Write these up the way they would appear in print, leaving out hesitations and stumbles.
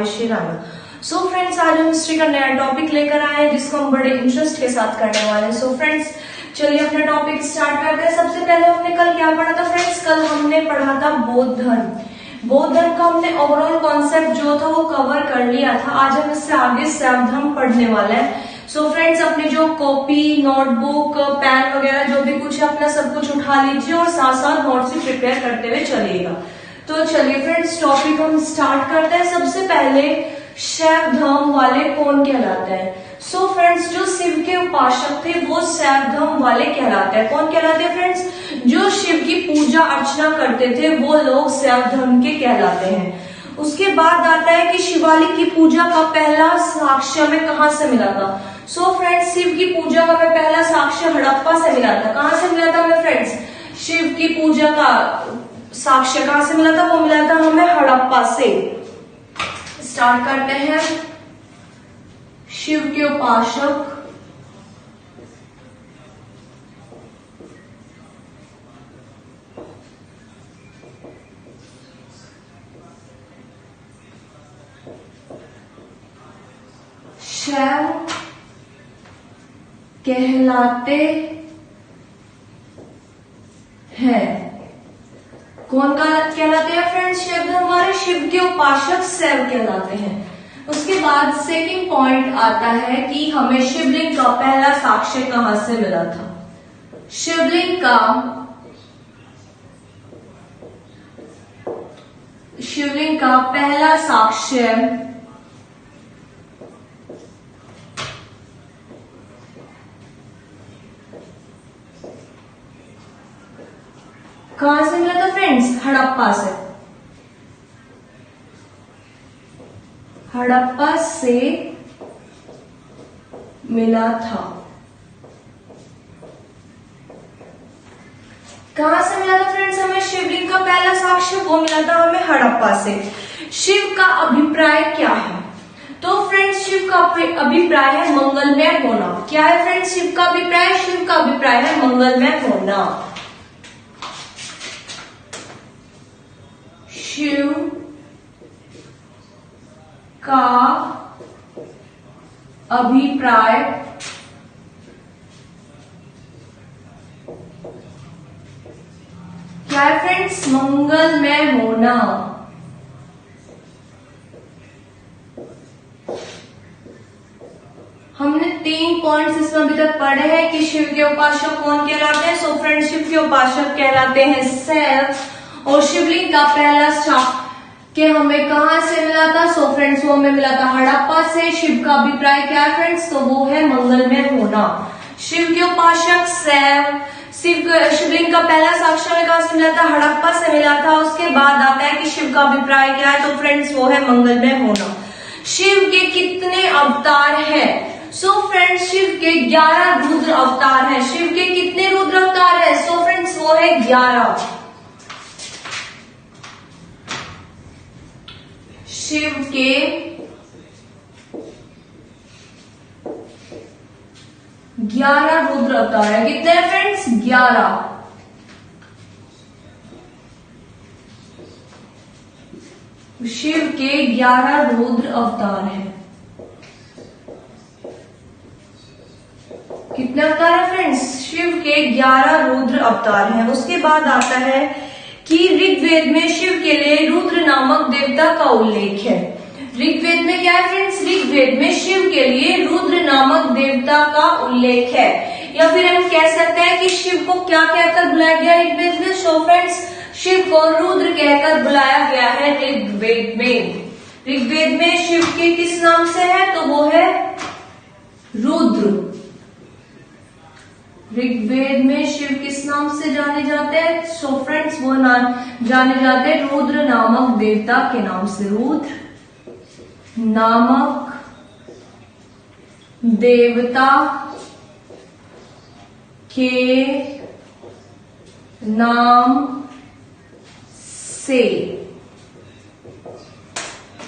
बारिशें लाना। So friends, आज हम हिस्ट्री का नया टॉपिक लेकर आए हैं जिसको हम बड़े इंटरेस्ट के साथ करने वाले हैं। सो फ्रेंड्स, चलिए अपना टॉपिक स्टार्ट करते हैं। सबसे पहले हमने कल क्या पढ़ा था फ्रेंड्स? कल हमने पढ़ा था बौद्ध धर्म। बौद्ध धर्म का हमने ओवरऑल कॉन्सेप्ट जो था वो कवर कर लिया था। आज हम इससे आगे शैव धर्म पढ़ने वाले हैं। सो फ्रेंड्स, अपनी जो कॉपी, नोटबुक, पेन वगैरह जो भी कुछ है अपना सब कुछ उठा लीजिए और साथ साथ नोट्स भी प्रिपेयर करते हुए चलिएगा। तो चलिए फ्रेंड्स, टॉपिक हम स्टार्ट करते हैं। सबसे पहले शैव धर्म वाले कौन कहलाते हैं? सो फ्रेंड्स, जो शिव के उपासक थे वो शैव धर्म वाले कहलाते हैं। कौन कहलाते हैं फ्रेंड्स? जो शिव की पूजा अर्चना करते थे वो लोग शैव धर्म के कहलाते हैं। उसके बाद आता है कि शिवालिक की पूजा का पहला साक्ष्य हमें कहां से मिला था? सो फ्रेंड्स, शिव की पूजा का हमें पहला साक्ष्य हड़प्पा से मिला था। कहां से मिला था हमें फ्रेंड्स? शिव की पूजा का साक्ष्य कहां से मिला था? वो मिला था हमें हड़प्पा से। स्टार्ट करते हैं। शिव के उपासक शैव कहलाते हैं। कौन का कहलाते हैं फ्रेंड्स? शैव धर्म वाले शिव के उपासक शैव कहलाते हैं। उसके बाद सेकंड पॉइंट आता है कि हमें शिवलिंग का पहला साक्ष्य कहां से मिला था? शिवलिंग का पहला साक्ष्य कहां से मिला था फ्रेंड्स? हड़प्पा से। हड़प्पा से मिला था। कहां से मिला था फ्रेंड्स? हमें शिवलिंग का पहला साक्ष्य वो मिला था हमें हड़प्पा से। शिव का अभिप्राय क्या है? तो फ्रेंड्स, शिव का अभिप्राय है मंगलमय होना। क्या है फ्रेंड्स शिव का अभिप्राय? शिव का अभिप्राय है मंगलमय होना। शिव का अभिप्राय क्या है फ्रेंड्स? मंगलमय होना। हमने 3 पॉइंट्स इसमें अभी तक पढ़े हैं कि शिव के उपासक कौन कहलाते हैं। सो फ्रेंड्स, शिव के उपासक कहलाते हैं शैव। और शिवलिंग का पहला साक्ष्य हमें कहां से मिला था? सो फ्रेंड्स, वो हमें मिला था हड़प्पा से। शिव का अभिप्राय क्या है फ्रेंड्स? तो वो है मंगलमय होना। शिव के उपासक शैव। शिवलिंग का पहला साक्ष्य हमें कहां से मिला था? हड़प्पा से मिला था। उसके बाद आता है कि शिव का अभिप्राय क्या है? तो फ्रेंड्स, वो है मंगलमय होना। शिव के कितने अवतार हैं? सो फ्रेंड्स, शिव के 11 रुद्र अवतार हैं। शिव के कितने रुद्र अवतार हैं? सो फ्रेंड्स, वो है 11। शिव के 11 रुद्र अवतार है। कितने हैं फ्रेंड्स? 11। शिव के 11 रुद्र अवतार हैं। कितने अवतार है फ्रेंड्स? शिव के 11 रुद्र अवतार हैं। उसके बाद आता है कि ऋग्वेद में शिव के लिए रुद्र नामक देवता का उल्लेख है। ऋग्वेद में क्या है फ्रेंड्स? ऋग्वेद में शिव के लिए रुद्र नामक देवता का उल्लेख है। या फिर हम कह सकते हैं कि शिव को क्या कहकर बुलाया गया ऋग्वेद में? सो फ्रेंड्स, शिव को रुद्र कहकर बुलाया गया है ऋग्वेद में। ऋग्वेद में शिव के किस नाम से है? तो वो है रुद्र। ऋग्वेद में शिव किस नाम से जाने जाते हैं? सो फ्रेंड्स, वो जाने जाते हैं रुद्र नामक देवता के नाम से। रुद्र नामक देवता के नाम से।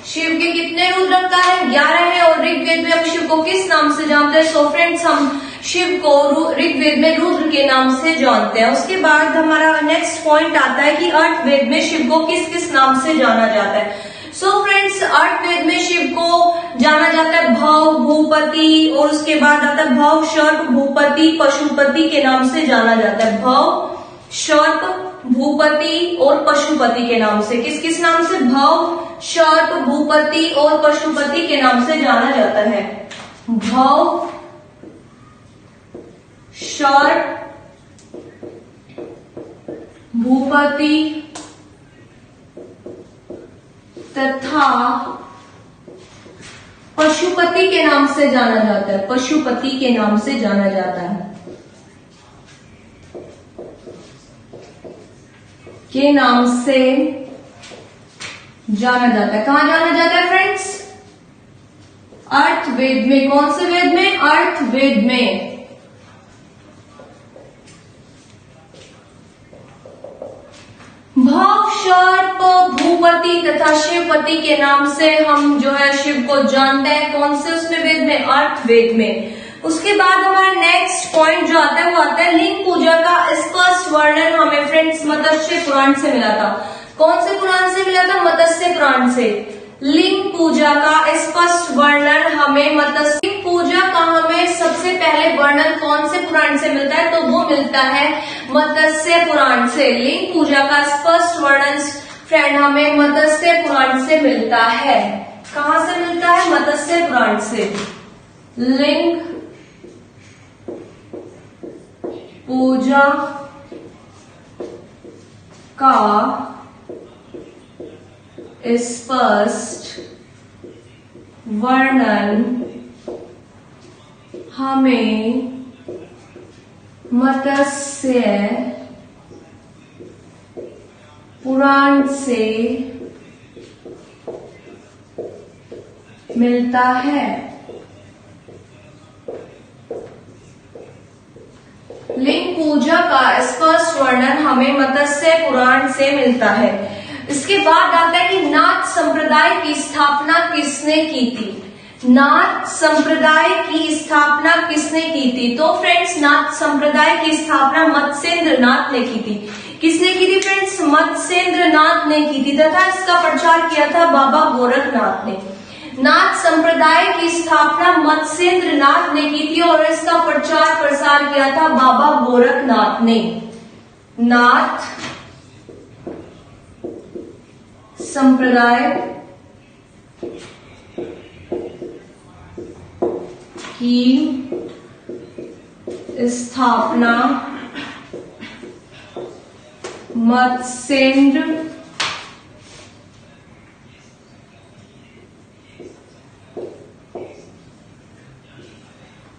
शिव के कितने रुद्र अवतार हैं? 11 है। और ऋग्वेद में हम शिव को किस नाम से जानते हैं? सो फ्रेंड्स, हम शिव को ऋग्वेद में रुद्र के नाम से जानते हैं। उसके बाद हमारा नेक्स्ट पॉइंट आता है कि अर्थवेद में शिव को किस किस नाम से जाना जाता है। सो फ्रेंड्स, अर्थवेद में शिव शिव को जाना जाता है भव, भूपति, और उसके बाद आता है भव, सर्प, भूपति, पशुपति के नाम से जाना जाता है। भव, सर्प, भूपति और पशुपति के नाम से। किस किस नाम से? भव, सर्प, भूपति और पशुपति के नाम से जाना जाता है। भव, सर्प, भूपति तथा पशुपति के नाम से जाना जाता है। पशुपति के नाम से जाना जाता है। के नाम से जाना जाता है। कहां जाना जाता है फ्रेंड्स? अर्थवेद में। कौन से वेद में? अर्थवेद में। भव, सर्प, भूपति तथा शिवपति के नाम से हम जो है शिव को जानते हैं। कौन से उसमें वेद में? अर्थवेद में। उसके बाद हमारा नेक्स्ट पॉइंट जो आता है वो आता है लिंग पूजा का स्पष्ट वर्णन हमें फ्रेंड्स मत्स्य पुराण से मिला था। कौन से पुराण से मिला था? मत्स्य पुराण से। लिंग पूजा का स्पष्ट वर्णन हमें मत्स्य पूजा का हमें सबसे पहले वर्णन कौन से पुराण से मिलता है? तो वो मिलता है मत्स्य पुराण से। लिंग पूजा का स्पष्ट वर्णन फ्रेंड हमें मत्स्य पुराण से मिलता है। कहां से मिलता है? मत्स्य पुराण से। लिंग पूजा का स्पष्ट वर्णन हमें मत्स्य पुराण से मिलता है। लिंग पूजा का स्पष्ट वर्णन हमें मत्स्य पुराण से मिलता है। इसके बाद आता है कि नाथ संप्रदाय की स्थापना किसने की थी? नाथ संप्रदाय की स्थापना किसने की थी? तो फ्रेंड्स नाथ संप्रदाय की स्थापना मत्स्येंद्र नाथ ने की थी। किसने की थी फ्रेंड्स? मत्स्येंद्र नाथ ने की थी तथा इसका प्रचार किया था बाबा गोरखनाथ ने। नाथ संप्रदाय की स्थापना मत्स्येंद्र नाथ ने की थी और इसका प्रचार प्रसार किया था बाबा गोरखनाथ ने। नाथ संप्रदाय की स्थापना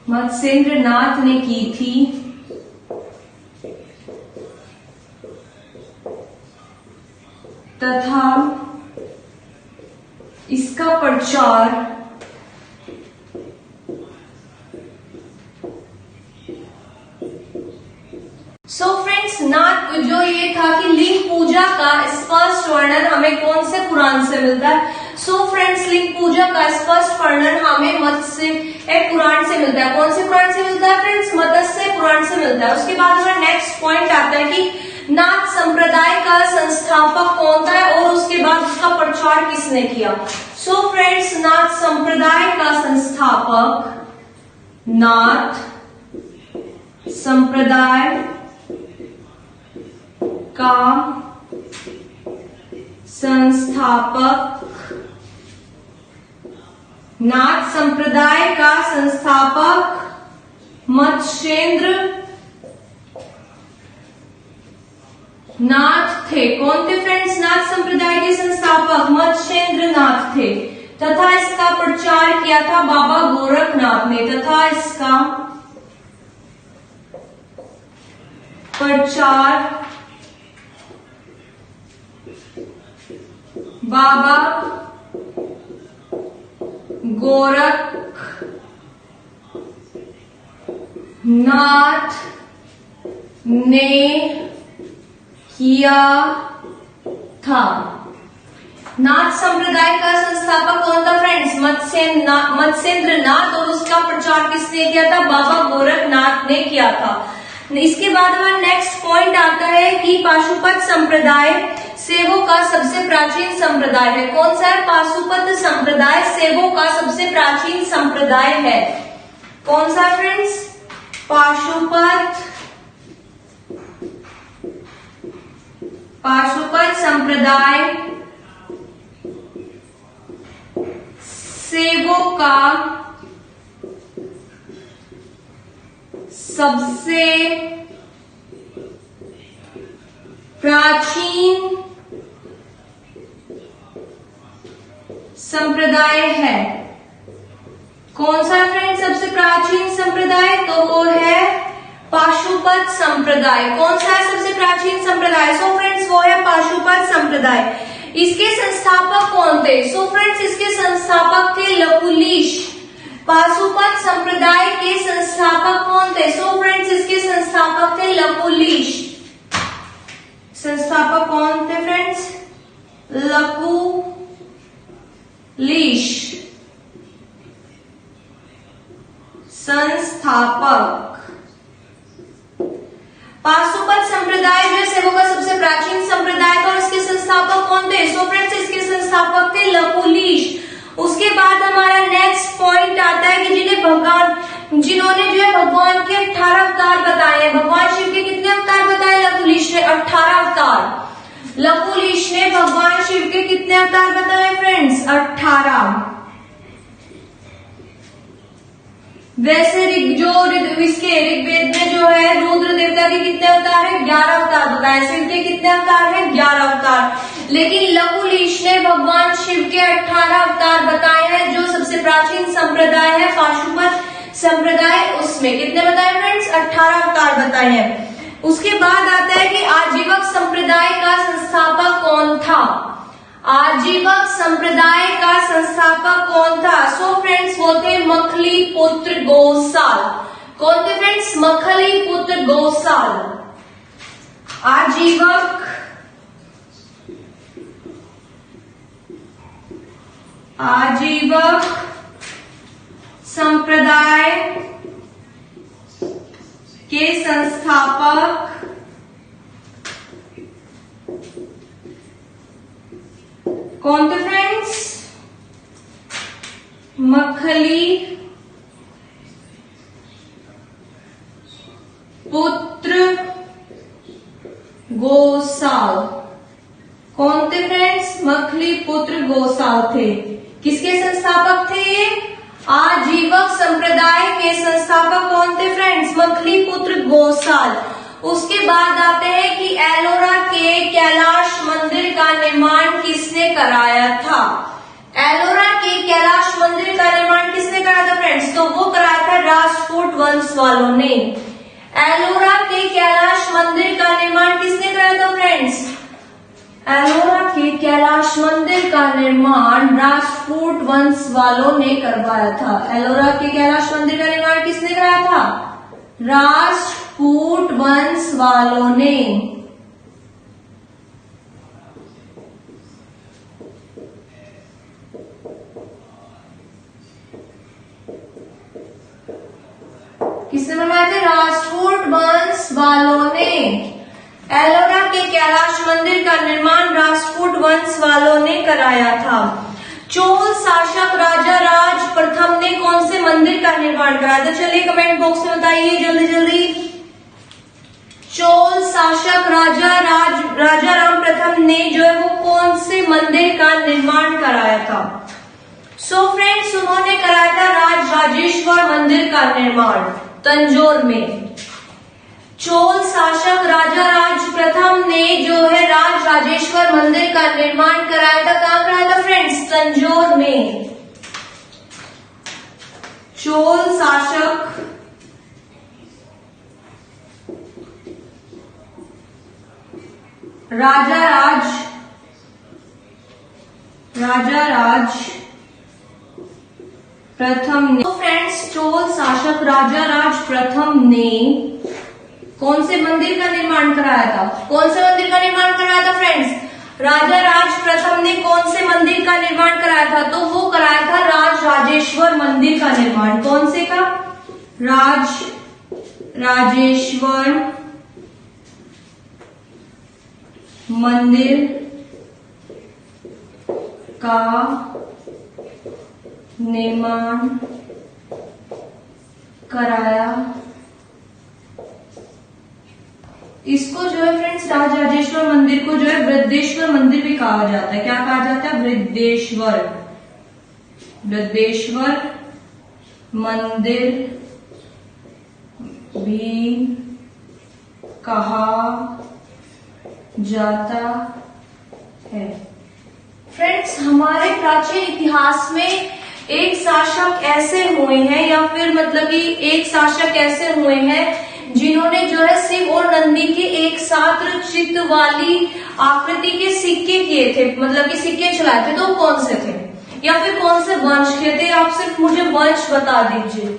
मत्स्येंद्र नाथ ने की थी तथा इसका प्रचार फ्रेंड्स नाथ जो ये था कि लिंग पूजा का स्पष्ट वर्णन हमें कौन से पुराण से मिलता है? फ्रेंड्स लिंग पूजा का स्पष्ट वर्णन हमें मत्स्य पुराण से मिलता है। कौन से पुराण से मिलता है फ्रेंड्स? मत्स्य पुराण से मिलता है। उसके बाद हमारा नेक्स्ट पॉइंट आता है कि नाथ संप्रदाय का संस्थापक कौन था और उसके बाद उसका प्रचार किसने किया? फ्रेंड्स नाथ संप्रदाय का संस्थापक, नाथ संप्रदाय का संस्थापक, नाथ संप्रदाय का संस्थापक मत्स्येंद्र नाथ थे। कौन थे फ्रेंड्स? नाथ संप्रदाय के संस्थापक मत्स्येंद्र नाथ थे तथा इसका प्रचार किया था बाबा गोरखनाथ ने। तथा इसका प्रचार बाबा गोरखनाथ ने किया था। नाथ संप्रदाय का संस्थापक कौन था फ्रेंड्स? मत्स्येंद्र नाथ और उसका प्रचार किसने किया था? बाबा गोरखनाथ ने किया था। इसके बाद हमारा नेक्स्ट पॉइंट आता है कि पाशुपत संप्रदाय सेवों का सबसे प्राचीन संप्रदाय है? कौन सा है? पाशुपत संप्रदाय सेवों का सबसे प्राचीन संप्रदाय है। कौन सा फ्रेंड्स? पाशुपत संप्रदाय सेवों का सबसे प्राचीन संप्रदाय है। कौन सा फ्रेंड सबसे प्राचीन संप्रदाय? तो वो है पाशुपत संप्रदाय। कौन सा है सबसे प्राचीन संप्रदाय? सो फ्रेंड्स वो है पाशुपत संप्रदाय। इसके संस्थापक कौन थे? सो फ्रेंड्स इसके संस्थापक थे लकुलिश। पाशुपत संप्रदाय के संस्थापक कौन थे? सो फ्रेंड्स इसके संस्थापक थे लकुलिश। संस्थापक कौन थे फ्रेंड्स? लकुलिश संस्थापक। पाशुपत संप्रदाय जो है सेवों का सबसे प्राचीन संप्रदाय था और इसके संस्थापक कौन थे? सो फ्रेंड्स इसके संस्थापक थे लकुलिश। उसके बाद हमारा नेक्स्ट पॉइंट आता है कि जिन्होंने जो है भगवान के 18 अवतार बताए हैं। भगवान शिव के कितने अवतार बताए? लकुलिश ने 18 अवतार। लकुलिश ने भगवान शिव के कितने अवतार बताए फ्रेंड्स? 18। वैसे ऋग्वेद में जो है रुद्र देवता के कितने अवतार है? 11 अवतार बताए। शिव के कितने अवतार है? 11 अवतार। लेकिन लकुलिश ने भगवान शिव के 18 अवतार बताए हैं। जो सबसे प्राचीन संप्रदाय है पाशुपत संप्रदाय, उसमें कितने बताए फ्रेंड्स? 18 अवतार बताए हैं। उसके बाद आता है कि आजीवक संप्रदाय का संस्थापक कौन था? आजीवक संप्रदाय का संस्थापक कौन था? सो फ्रेंड्स वो थे मखली पुत्र गोसाल। कौन थे फ्रेंड्स? मखली पुत्र गोसाल। आजीवक संप्रदाय के संस्थापक कौन थे फ्रेंड्स? मखली पुत्र गोसाल। कौन थे फ्रेंड्स? मखली पुत्र गोसाल थे। किसके संस्थापक थे ये? आजीवक संप्रदाय के संस्थापक कौन थे फ्रेंड्स? मखली पुत्र गोसाल। उसके बाद आते हैं कि एलोरा के कैलाश मंदिर का निर्माण किसने कराया था? एलोरा के कैलाश मंदिर का निर्माण किसने कराया था फ्रेंड्स? तो वो कराया था राजपूत वंश वालों ने। एलोरा के कैलाश मंदिर का निर्माण किसने कराया था फ्रेंड्स? एलोरा के कैलाश मंदिर का निर्माण राजपूत वंश वालों ने करवाया था। एलोरा के कैलाश मंदिर का निर्माण किसने कराया था? राजपूत वंश वालों ने। किसने बनवाए थे? राजपूत वंश वालों ने। एलोरा के कैलाश मंदिर का निर्माण राजपूत वंश वालों ने कराया था। चोल शासक राजा राज प्रथम ने कौन से मंदिर का निर्माण कराया था? चलिए कमेंट बॉक्स में बताइए जल्दी जल्दी। चोल शासक राजा राम प्रथम ने जो है वो कौन से मंदिर का निर्माण कराया था? सो फ्रेंड्स उन्होंने कराया था राजराजेश्वर मंदिर का निर्माण तंजौर में। चोल शासक राजा राज प्रथम ने जो है राजराजेश्वर मंदिर का निर्माण कराया था। कहां कराया था फ्रेंड्स? तंजौर में। चोल शासक राजा राज प्रथम ने, तो फ्रेंड्स चोल शासक राजा राज प्रथम ने कौन से मंदिर का निर्माण कराया था? कौन से मंदिर का निर्माण कराया था फ्रेंड्स? राजा राज प्रथम ने कौन से मंदिर का निर्माण कराया था? तो वो कराया था राजराजेश्वर मंदिर का निर्माण। कौन से का? राजराजेश्वर मंदिर का निर्माण कराया। इसको जो है फ्रेंड्स राजराजेश्वर मंदिर को जो है वृद्धेश्वर मंदिर भी कहा जाता है। क्या कहा जाता है? वृद्धेश्वर मंदिर भी कहा जाता है। फ्रेंड्स, हमारे प्राचीन इतिहास में एक शासक ऐसे हुए हैं या फिर मतलब कि एक शासक ऐसे हुए हैं जिन्होंने जो है शिव और नंदी के एक साथ चित्र वाली आकृति के सिक्के किए थे, मतलब कि सिक्के चलाए थे। तो कौन से थे या फिर कौन से वंश के थे? आप सिर्फ मुझे वंश बता दीजिए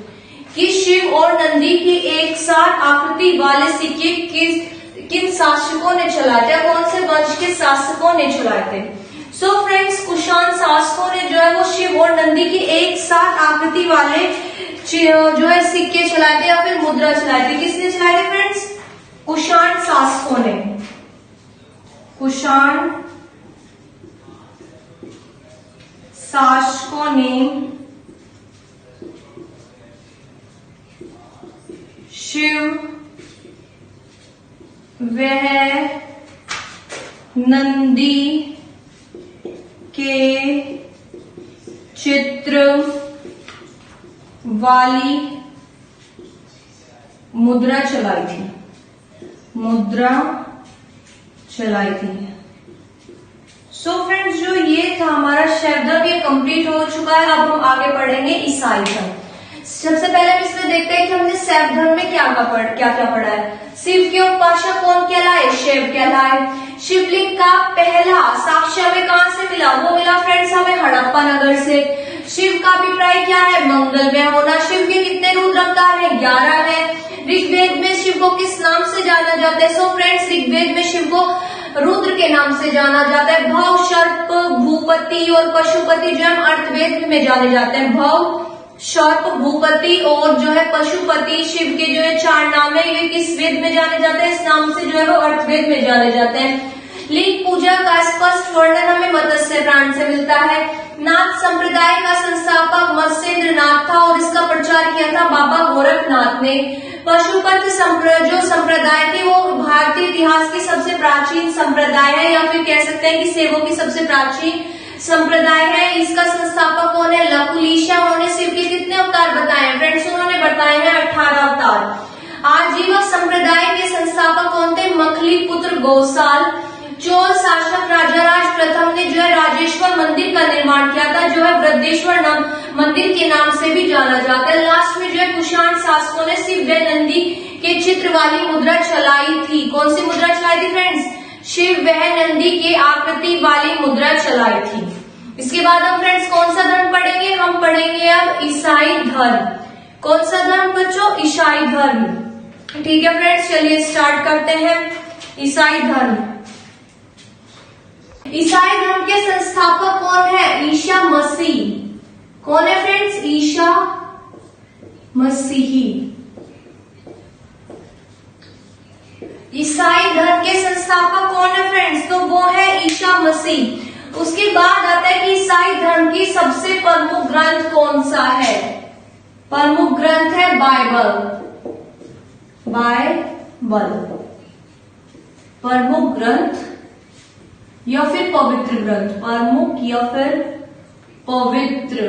कि शिव और नंदी के एक साथ आकृति वाले सिक्के किन शासकों ने चलाए थे? कौन से वंश के शासकों ने चलाए थे? सो फ्रेंड्स, कुषाण शासकों ने जो है वो शिव और नंदी की एक साथ आकृति वाले जो है सिक्के चलाए थे या फिर मुद्रा चलाए थे। किसने चलाए थे फ्रेंड्स? कुषाण शासकों ने। कुषाण शासकों ने शिव वह नंदी के चित्र वाली मुद्रा चलाई थी। सो फ्रेंड्स, जो ये था हमारा शैव धर्म, ये कंप्लीट हो चुका है। अब हम आगे पढ़ेंगे ईसाई धर्म। सबसे पहले हम इसमें देखते हैं कि हमने शैव धर्म में क्या क्या पढ़ा है। शिव के उपासक कौन कहलाए? शिव कहलाए। शिवलिंग का पहला साक्ष्य हमें कहां से मिला? वो मिला फ्रेंड्स हमें हड़प्पा नगर से। शिव का अभिप्राय क्या है? मंगलमय होना। शिव के कितने रुद्र अवतार हैं? 11 हैं। ऋग्वेद में शिव को किस नाम से जाना जाता है? सो फ्रेंड्स, ऋग्वेद में शिव को रुद्र के नाम से जाना जाता है। भव, सर्प, भूपति और पशुपति जो हम अर्थवेद में जाने जाते हैं। भव, सर्प, भूपति और जो है पशुपति, शिव के जो है 4 नाम है। ये किस वेद में जाने जाते हैं? इस नाम से जो है वो अर्थवेद में जाने जाते हैं। लिंग पूजा का स्पष्ट वर्णन हमें मत्स्य पुराण से मिलता है। नाथ संप्रदाय का संस्थापक मत्स्येंद्र नाथ था और इसका प्रचार किया था बाबा गोरखनाथ ने। पशुपत जो संप्रदाय थी वो भारतीय इतिहास की सबसे प्राचीन संप्रदाय है, या फिर कह सकते हैं कि सेवों की सबसे प्राचीन संप्रदाय है। इसका संस्थापक कौन है? लकुलीशा। उन्होंने शिव के कितने अवतार बताए हैं फ्रेंड्स? उन्होंने बताए हैं 18 अवतार। आजीवक संप्रदाय के संस्थापक कौन थे? मखली पुत्र गौसाल। चोल शासक राजाराज प्रथम ने जो है राजेश्वर मंदिर का निर्माण किया था, जो है वृद्धेश्वर मंदिर के नाम से भी जाना जाता है। लास्ट में जो है कुषाण शासकों ने शिव व नंदी के चित्र वाली मुद्रा चलाई थी। कौन सी मुद्रा चलाई थी फ्रेंड्स? शिव वह नंदी के आकृति वाली मुद्रा चलाई थी। इसके बाद हम फ्रेंड्स कौन सा धर्म पढ़ेंगे? हम पढ़ेंगे अब ईसाई धर्म। कौन सा धर्म बच्चों? ईसाई धर्म। ठीक है फ्रेंड्स, चलिए स्टार्ट करते हैं। ईसाई धर्म। ईसाई धर्म के संस्थापक कौन है? ईसा मसीह। कौन है फ्रेंड्स? ईसा मसीही। ईसाई धर्म के संस्थापक कौन है फ्रेंड्स? तो वो है ईसा मसीह। उसके बाद आता है कि ईसाई धर्म की सबसे प्रमुख ग्रंथ कौन सा है? प्रमुख ग्रंथ है बाइबल। प्रमुख ग्रंथ या फिर पवित्र ग्रंथ। प्रमुख या फिर पवित्र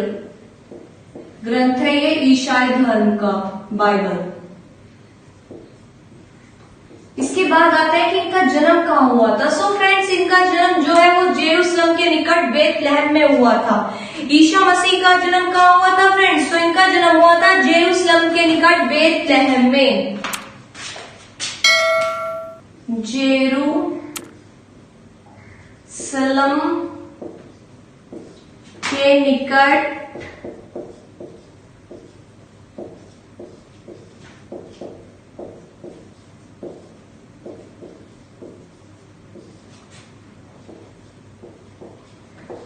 ग्रंथ है ये ईसाई धर्म का बाइबल। इसके बाद आता है कि इनका जन्म कहाँ हुआ था। सो फ्रेंड्स, इनका जन्म जो है वो जेरूसलम के निकट बेथलेहम में हुआ था। ईसा मसीह का जन्म कहाँ हुआ था फ्रेंड्स? तो इनका जन्म हुआ था जेरूसलम के निकट बेथलेहम में। जेरूसलम के निकट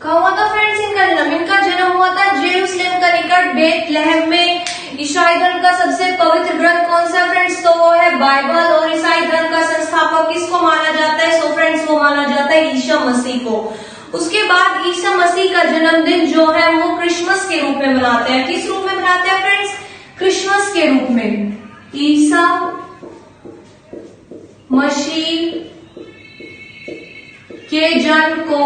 कहाँ हुआ था फ्रेंड्स इनका जन्म? इनका जन्म हुआ था जेरूसलम का निकट बेथलेहम में। ईसाई धर्म का सबसे पवित्र ग्रंथ कौन सा फ्रेंड्स? तो वो है बाइबल। और ईसाई धर्म का संस्थापक किसको माना जाता है? सो फ्रेंड्स वो माना जाता है ईसा मसीह को। उसके बाद ईसा मसीह का जन्मदिन जो है वो क्रिसमस के रूप में मनाते हैं। किस रूप में मनाते हैं फ्रेंड्स? क्रिसमस के रूप में। ईसा मसीह के जन्म को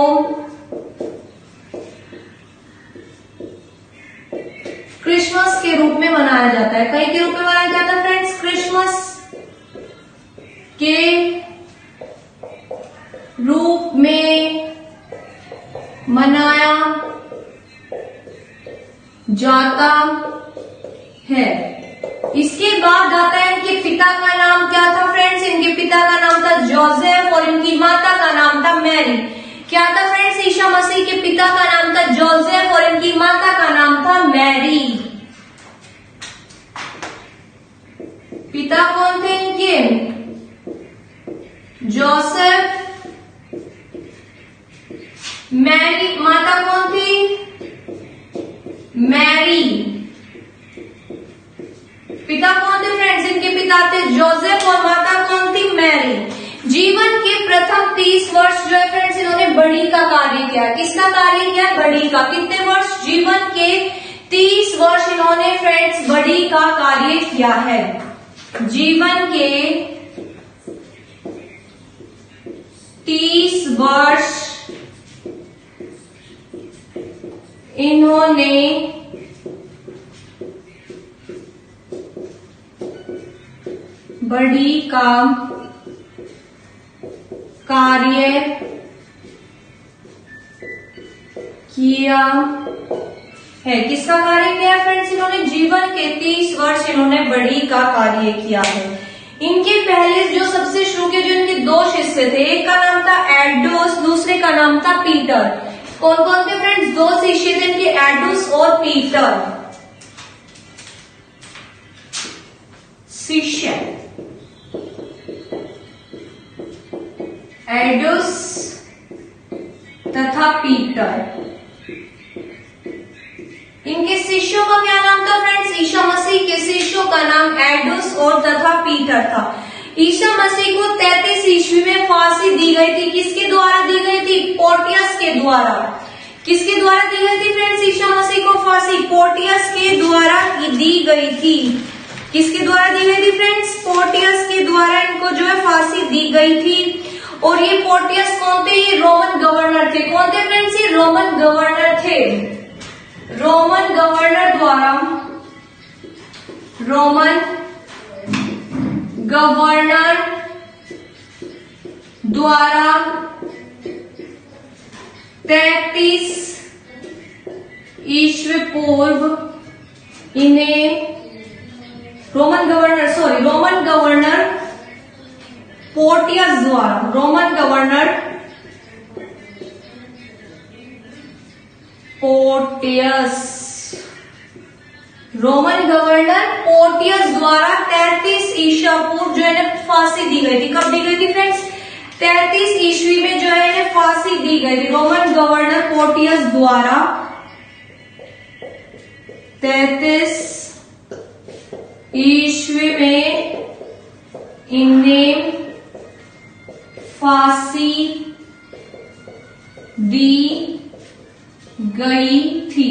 क्रिसमस के रूप में मनाया जाता है। कहीं के रूप में मनाया जाता है फ्रेंड्स? क्रिसमस के रूप में मनाया जाता है। इसके बाद आता है इनके पिता का नाम क्या था फ्रेंड्स? इनके पिता का नाम था जोसेफ और इनकी माता का नाम था मैरी। क्या था फ्रेंड्स? ईसा मसीह के पिता का नाम था जोसेफ और इनकी माता का नाम था मैरी। पिता कौन थे इनके? जोसेफ। मैरी। माता कौन थी? मैरी। पिता कौन थे फ्रेंड्स? इनके पिता थे जोसेफ और माता कौन थी? मैरी। जीवन के प्रथम 30 वर्ष जो है फ्रेंड्स इन्होंने बड़ी का कार्य किया। किसका कार्य किया? बड़ी का। कितने वर्ष? जीवन के 30 वर्ष इन्होंने फ्रेंड्स बड़ी का कार्य किया है। जीवन के 30 वर्ष इन्होंने बड़ी का कार्य किया है। किसका कार्य किया है फ्रेंड्स? इन्होंने जीवन के 30 वर्ष इन्होंने बड़ी का कार्य किया है। इनके पहले जो सबसे शुरू के जो इनके 2 शिष्य थे, एक का नाम था एडोस, दूसरे का नाम था पीटर। कौन कौन थे फ्रेंड्स? 2 शिष्य थे इनके, एडोस और पीटर। शिष्य एडोस तथा पीटर। इनके शिष्यों का क्या नाम था फ्रेंड्स? ईसा मसीह के शिष्यों का नाम एडोस और तथा पीटर था। ईसा मसीह को 33 ईस्वी में फांसी दी गई थी। किसके द्वारा दी गई थी? पोर्टियस के द्वारा। किसके द्वारा दी गई थी फ्रेंड्स? ईसा मसीह को फांसी पोर्टियस के द्वारा दी गई थी। किसके द्वारा दी गई थी फ्रेंड्स? पोर्टियस के द्वारा इनको जो है फांसी दी गई थी। और ये पोर्टियस कौन थे? ये रोमन गवर्नर थे। कौन थे फ्रेंड्स? ये रोमन गवर्नर थे। रोमन गवर्नर द्वारा 33 ईस्वी पूर्व इन्हें रोमन गवर्नर पोर्टियस द्वारा रोमन गवर्नर पोर्टियस द्वारा 33 ईसा पूर्व जो है फांसी दी गई थी। कब दी गई थी फ्रेंड्स? 33 ईस्वी में जो है फांसी दी गई थी रोमन गवर्नर पोर्टियस द्वारा। 33 ईस्वी में इन्हें फांसी दी गई थी।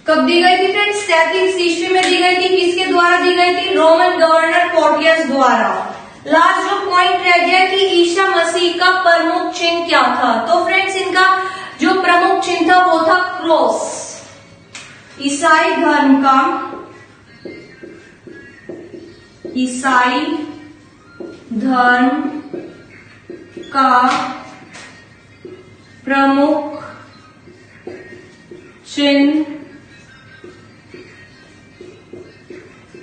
कब दी गई थी फ्रेंड्स? 33 ईस्वी में दी गई थी। किसके द्वारा दी गई थी? रोमन गवर्नर पोर्टियस द्वारा। लास्ट जो पॉइंट रह गया कि ईसा मसीह का प्रमुख चिन्ह क्या था? तो फ्रेंड्स इनका जो प्रमुख चिन्ह था वो था क्रॉस। ईसाई धर्म का प्रमुख चिन्ह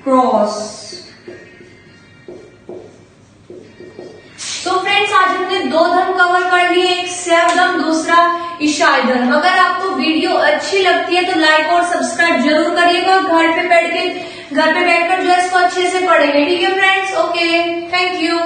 क्रॉस। तो फ्रेंड्स आज हमने 2 धर्म कवर कर लिए, एक सैव धर्म, दूसरा ईसाई धर्म। अगर आपको वीडियो अच्छी लगती है तो लाइक और सब्सक्राइब जरूर करिएगा। घर पे बैठकर जो है इसको अच्छे से पढ़ेंगे। ठीक है फ्रेंड्स? Okay, thank you.